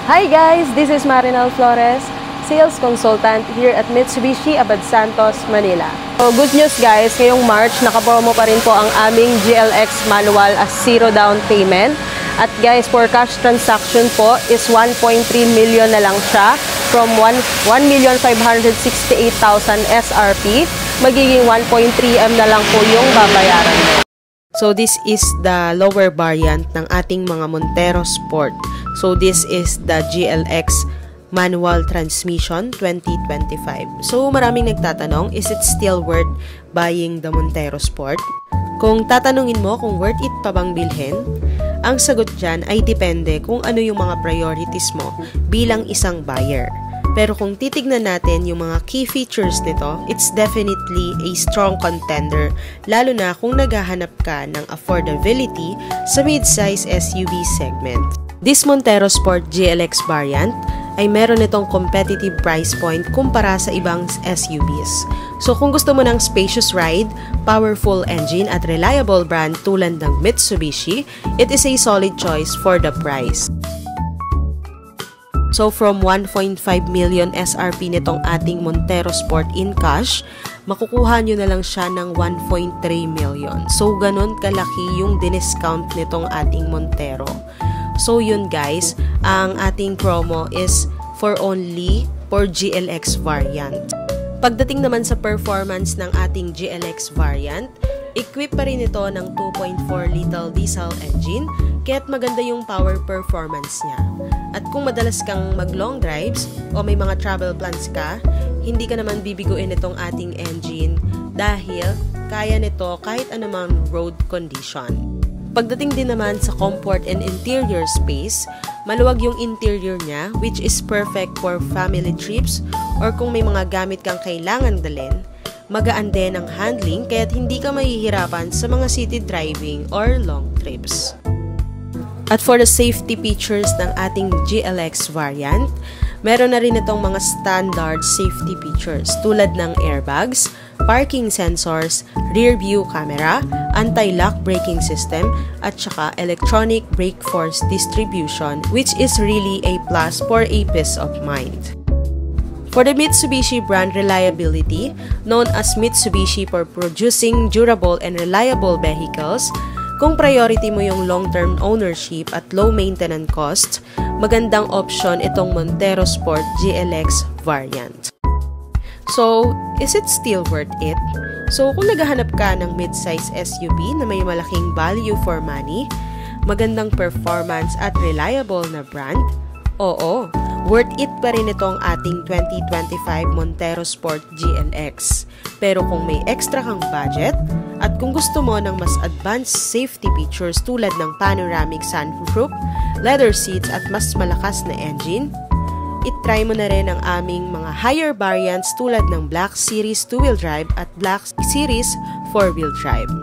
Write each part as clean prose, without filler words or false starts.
Hi guys, this is Marinel Flores, sales consultant here at Mitsubishi Abad Santos, Manila. So good news guys, ngayong March nakapromo pa rin po ang aming GLX manual as zero down payment. At guys, for cash transaction po is 1.3 million na lang siya from 1,568,000 SRP. Magiging 1.3M na lang po yung babayaran mo. So this is the lower variant ng ating mga Montero Sport. So this is the GLX manual transmission 2025. So maraming nagtatanong, is it still worth buying the Montero Sport? Kung tatanungin mo kung worth it pa bang bilhin, ang sagot dyan ay depende kung ano yung mga priorities mo bilang isang buyer. Pero kung titignan natin yung mga key features nito, it's definitely a strong contender, lalo na kung naghahanap ka ng affordability sa mid-size SUV segment. This Montero Sport GLX variant ay meron itong competitive price point kumpara sa ibang SUVs. So kung gusto mo ng spacious ride, powerful engine at reliable brand tulad ng Mitsubishi, it is a solid choice for the price. So from 1.5 million SRP nitong ating Montero Sport in cash, makukuha nyo na lang siya ng 1.3 million. So ganun kalaki yung diniscount nitong ating Montero. So yun guys, ang ating promo is for only for GLX variant. Pagdating naman sa performance ng ating GLX variant, equip pa rin ito ng 2.4 liter diesel engine, kaya't maganda yung power performance niya. At kung madalas kang mag-long drives o may mga travel plans ka, hindi ka naman bibiguin itong ating engine dahil kaya nito kahit anumang road condition. Pagdating din naman sa comfort and interior space, maluwag yung interior niya which is perfect for family trips or kung may mga gamit kang kailangan dalhin. Magaan din ang handling kaya't hindi ka mahihirapan sa mga city driving or long trips. At for the safety features ng ating GLX variant, meron na rin itong mga standard safety features tulad ng airbags, parking sensors, rear view camera, anti-lock braking system, at saka electronic brake force distribution, which is really a plus for a peace of mind. For the Mitsubishi brand reliability, known as Mitsubishi for producing durable and reliable vehicles, kung priority mo yung long-term ownership at low maintenance cost, magandang option itong Montero Sport GLX variant. So, is it still worth it? So, kung naghahanap ka ng mid-size SUV na may malaking value for money, magandang performance at reliable na brand, oo, worth it pa rin itong ating 2025 Montero Sport GLX. Pero kung may extra kang budget, at kung gusto mo ng mas advanced safety features tulad ng panoramic sunroof, leather seats at mas malakas na engine, itry mo na rin ang aming mga higher variants tulad ng Black Series 2-wheel drive at Black Series 4-wheel drive.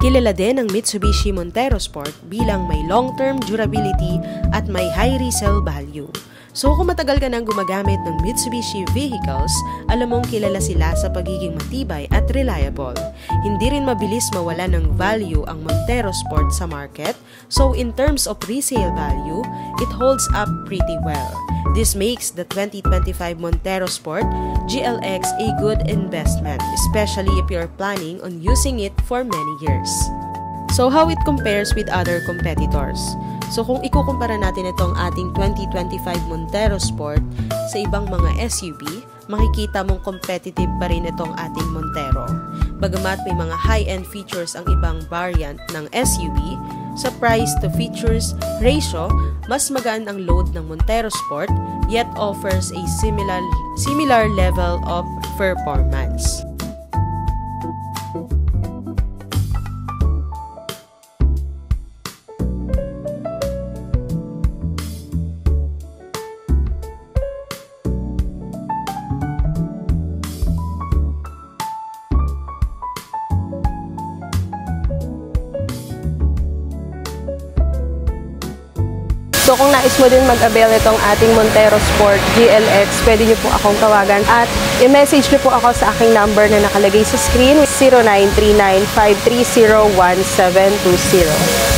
Kilala din ang Mitsubishi Montero Sport bilang may long-term durability at may high resale value. So kung matagal ka nang gumagamit ng Mitsubishi vehicles, alam mong kilala sila sa pagiging matibay at reliable. Hindi rin mabilis mawala ng value ang Montero Sport sa market, so in terms of resale value, it holds up pretty well. This makes the 2025 Montero Sport GLX a good investment, especially if you're planning on using it for many years. So how it compares with other competitors? So kung ikukumpara natin itong ating 2025 Montero Sport sa ibang mga SUV, makikita mong competitive pa rin itong ating Montero. Bagamat may mga high-end features ang ibang variant ng SUV, sa price to features ratio, mas magaan ang load ng Montero Sport yet offers a similar level of performance. So kung nais mo din mag-avail itong ating Montero Sport GLX, pwede niyo po akong tawagan at i-message niyo po ako sa aking number na nakalagay sa screen, 0939-530-1720.